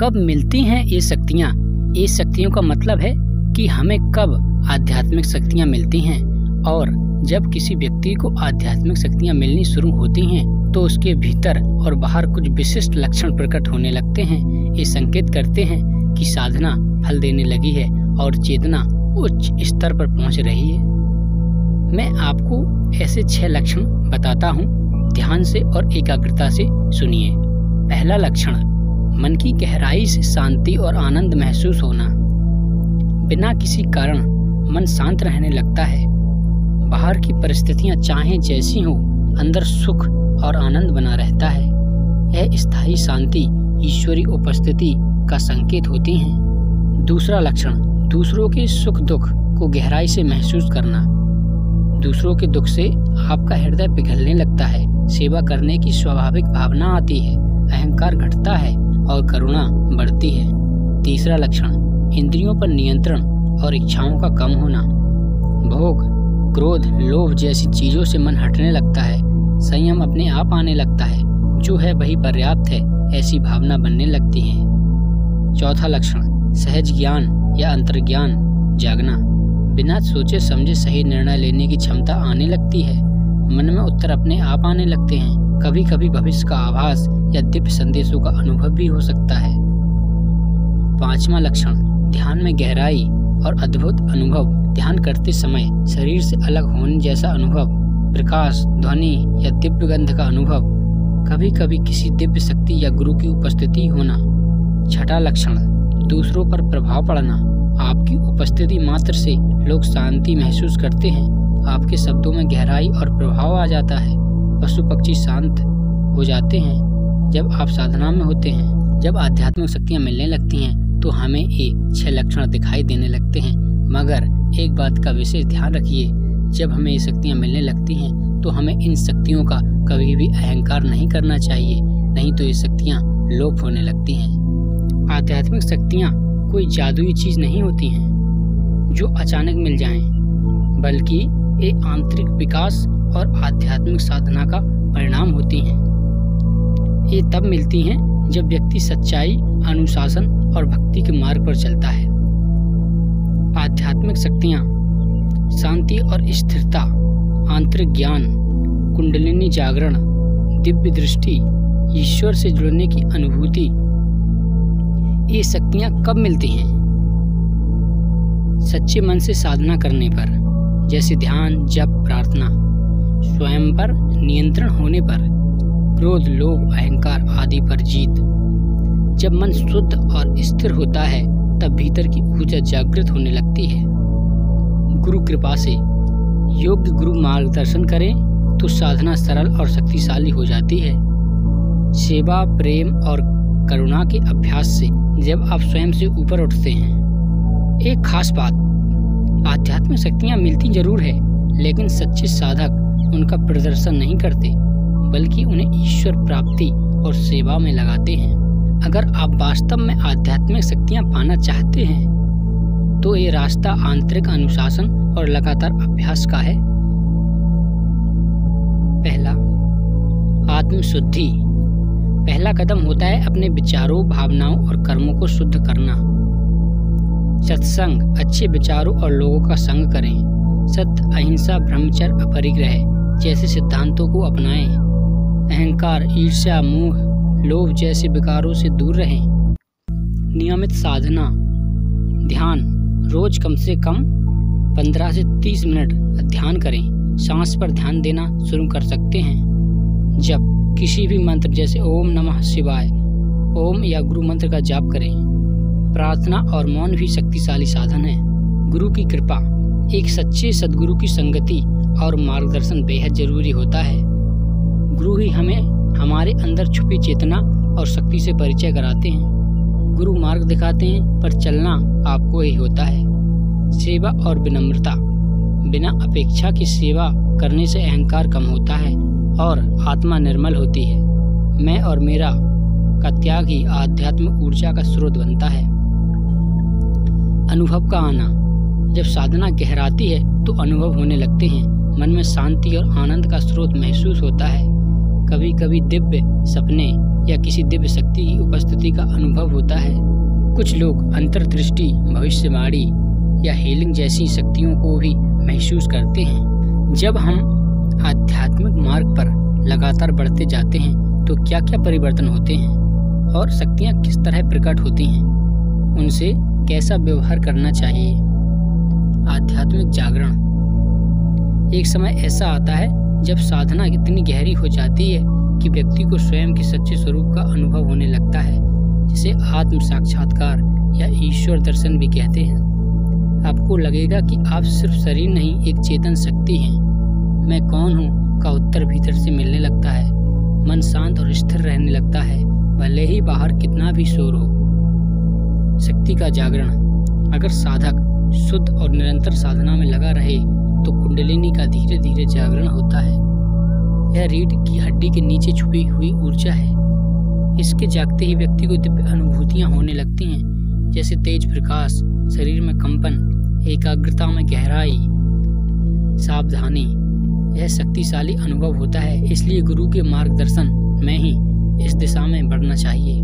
कब मिलती हैं ये शक्तियाँ? ये शक्तियों का मतलब है कि हमें कब आध्यात्मिक शक्तियाँ मिलती हैं। और जब किसी व्यक्ति को आध्यात्मिक शक्तियाँ मिलनी शुरू होती हैं तो उसके भीतर और बाहर कुछ विशिष्ट लक्षण प्रकट होने लगते हैं। ये संकेत करते हैं कि साधना फल देने लगी है और चेतना उच्च स्तर पर पहुंच रही है। मैं आपको ऐसे 6 लक्षण बताता हूँ, ध्यान से और एकाग्रता से सुनिए। पहला लक्षण, मन की गहराई से शांति और आनंद महसूस होना। बिना किसी कारण मन शांत रहने लगता है। बाहर की परिस्थितियां चाहे जैसी हो, अंदर सुख और आनंद बना रहता है। यह स्थायी शांति ईश्वरी उपस्थिति का संकेत होती है। दूसरा लक्षण, दूसरों के सुख दुख को गहराई से महसूस करना। दूसरों के दुख से आपका हृदय पिघलने लगता है। सेवा करने की स्वाभाविक भावना आती है, अहंकार घटता है और करुणा बढ़ती है। तीसरा लक्षण, इंद्रियों पर नियंत्रण और इच्छाओं का कम होना। भोग, क्रोध, लोभ जैसी चीजों से मन हटने लगता है। संयम अपने आप आने लगता है। जो है वही पर्याप्त है, ऐसी भावना बनने लगती है। चौथा लक्षण, सहज ज्ञान या अंतर्ज्ञान जागना। बिना सोचे समझे सही निर्णय लेने की क्षमता आने लगती है। मन में उत्तर अपने आप आने लगते हैं। कभी कभी भविष्य का आभास या दिव्य संदेशों का अनुभव भी हो सकता है। पांचवा लक्षण, ध्यान में गहराई और अद्भुत अनुभव। ध्यान करते समय शरीर से अलग होने जैसा अनुभव, प्रकाश, ध्वनि या दिव्य गंध का अनुभव। कभी कभी किसी दिव्य शक्ति या गुरु की उपस्थिति होना। छठा लक्षण, दूसरों पर प्रभाव पड़ना। आपकी उपस्थिति मात्र से लोग शांति महसूस करते हैं। आपके शब्दों में गहराई और प्रभाव आ जाता है। पशु पक्षी शांत हो जाते हैं जब आप साधना में होते हैं। जब आध्यात्मिक शक्तियाँ मिलने लगती हैं तो हमें ये 6 लक्षण दिखाई देने लगते हैं। मगर एक बात का विशेष ध्यान रखिए, जब हमें ये शक्तियाँ मिलने लगती हैं तो हमें इन शक्तियों का कभी भी अहंकार नहीं करना चाहिए, नहीं तो ये शक्तियाँ लोप होने लगती हैं। आध्यात्मिक शक्तियाँ कोई जादुई चीज नहीं होती हैं जो अचानक मिल जाएं, बल्कि ये आंतरिक विकास और आध्यात्मिक साधना का परिणाम होती हैं। ये तब मिलती हैं जब व्यक्ति सच्चाई, अनुशासन और भक्ति के मार्ग पर चलता है। आध्यात्मिक शक्तियाँ शांति और स्थिरता, आंतरिक ज्ञान, कुंडलिनी जागरण, दिव्य दृष्टि, ईश्वर से जुड़ने की अनुभूति, ये शक्तियाँ कब मिलती हैं? सच्चे मन से साधना करने पर, जैसे ध्यान, जप, प्रार्थना। स्वयं पर नियंत्रण होने पर, क्रोध, लोभ, अहंकार आदि पर जीत। जब मन शुद्ध और स्थिर होता है तब भीतर की ऊर्जा जागृत होने लगती है। गुरु कृपा से योग्य गुरु मार्गदर्शन करें तो साधना सरल और शक्तिशाली हो जाती है। सेवा, प्रेम और करुणा के अभ्यास से जब आप स्वयं से ऊपर उठते हैं। एक खास बात, आध्यात्मिक शक्तियाँ मिलती जरूर है, लेकिन सच्चे साधक उनका प्रदर्शन नहीं करते, बल्कि उन्हें ईश्वर प्राप्ति और सेवा में लगाते हैं। अगर आप वास्तव में आध्यात्मिक शक्तियाँ पाना चाहते हैं तो ये रास्ता आंतरिक अनुशासन और लगातार अभ्यास का है। पहला, आत्मशुद्धि। पहला कदम होता है अपने विचारों, भावनाओं और कर्मों को शुद्ध करना। सत्संग, अच्छे विचारों और लोगों का संग करें। सत्य, अहिंसा, ब्रह्मचर्य, अपरिग्रह जैसे सिद्धांतों को अपनाएं। अहंकार, ईर्ष्या, मोह, लोभ जैसे विकारों से दूर रहें। नियमित साधना, ध्यान, रोज कम से कम 15 से 30 मिनट ध्यान करें। सांस पर ध्यान देना शुरू कर सकते हैं। जब किसी भी मंत्र जैसे ओम नमः शिवाय, ओम या गुरु मंत्र का जाप करें। प्रार्थना और मौन भी शक्तिशाली साधन है। गुरु की कृपा, एक सच्चे सद्गुरु की संगति और मार्गदर्शन बेहद जरूरी होता है। गुरु ही हमें हमारे अंदर छुपी चेतना और शक्ति से परिचय कराते हैं। गुरु मार्ग दिखाते हैं, पर चलना आपको ही होता है। सेवा और विनम्रता, बिना अपेक्षा की सेवा करने से अहंकार कम होता है और आत्मा निर्मल होती है। मैं और मेरा का त्याग ही आध्यात्मिक ऊर्जा का स्रोत बनता है। अनुभव का आना, जब साधना गहराती है तो अनुभव होने लगते हैं। मन में शांति और आनंद का स्रोत महसूस होता है। कभी कभी दिव्य सपने या किसी दिव्य शक्ति की उपस्थिति का अनुभव होता है। कुछ लोग अंतर्दृष्टि, भविष्यवाणी या हीलिंग जैसी शक्तियों को भी महसूस करते हैं। जब हम आध्यात्मिक मार्ग पर लगातार बढ़ते जाते हैं तो क्या क्या परिवर्तन होते हैं और शक्तियाँ किस तरह प्रकट होती हैं, उनसे कैसा व्यवहार करना चाहिए। आध्यात्मिक जागरण। एक समय ऐसा आता है जब साधना इतनी गहरी हो जाती है कि व्यक्ति को स्वयं के सच्चे स्वरूप का अनुभव होने लगता है, जिसे आत्म साक्षात्कार या ईश्वर दर्शन भी कहते हैं। आपको लगेगा कि आप सिर्फ शरीर नहीं, एक चेतन शक्ति हैं। मैं कौन हूँ का उत्तर भीतर से मिलने लगता है। मन शांत और स्थिर रहने लगता है, भले ही बाहर कितना भी शोर हो। शक्ति का जागरण। अगर साधक शुद्ध और निरंतर साधना में लगा रहे तो कुंडलिनी का धीरे धीरे जागरण होता है। यह रीढ़ की हड्डी के नीचे छुपी हुई ऊर्जा है। इसके जागते ही व्यक्ति को दिव्य अनुभूतियां होने लगती हैं, जैसे तेज प्रकाश, शरीर में कंपन, एकाग्रता में गहराई, सावधानी। यह शक्तिशाली अनुभव होता है, इसलिए गुरु के मार्गदर्शन में ही इस दिशा में बढ़ना चाहिए।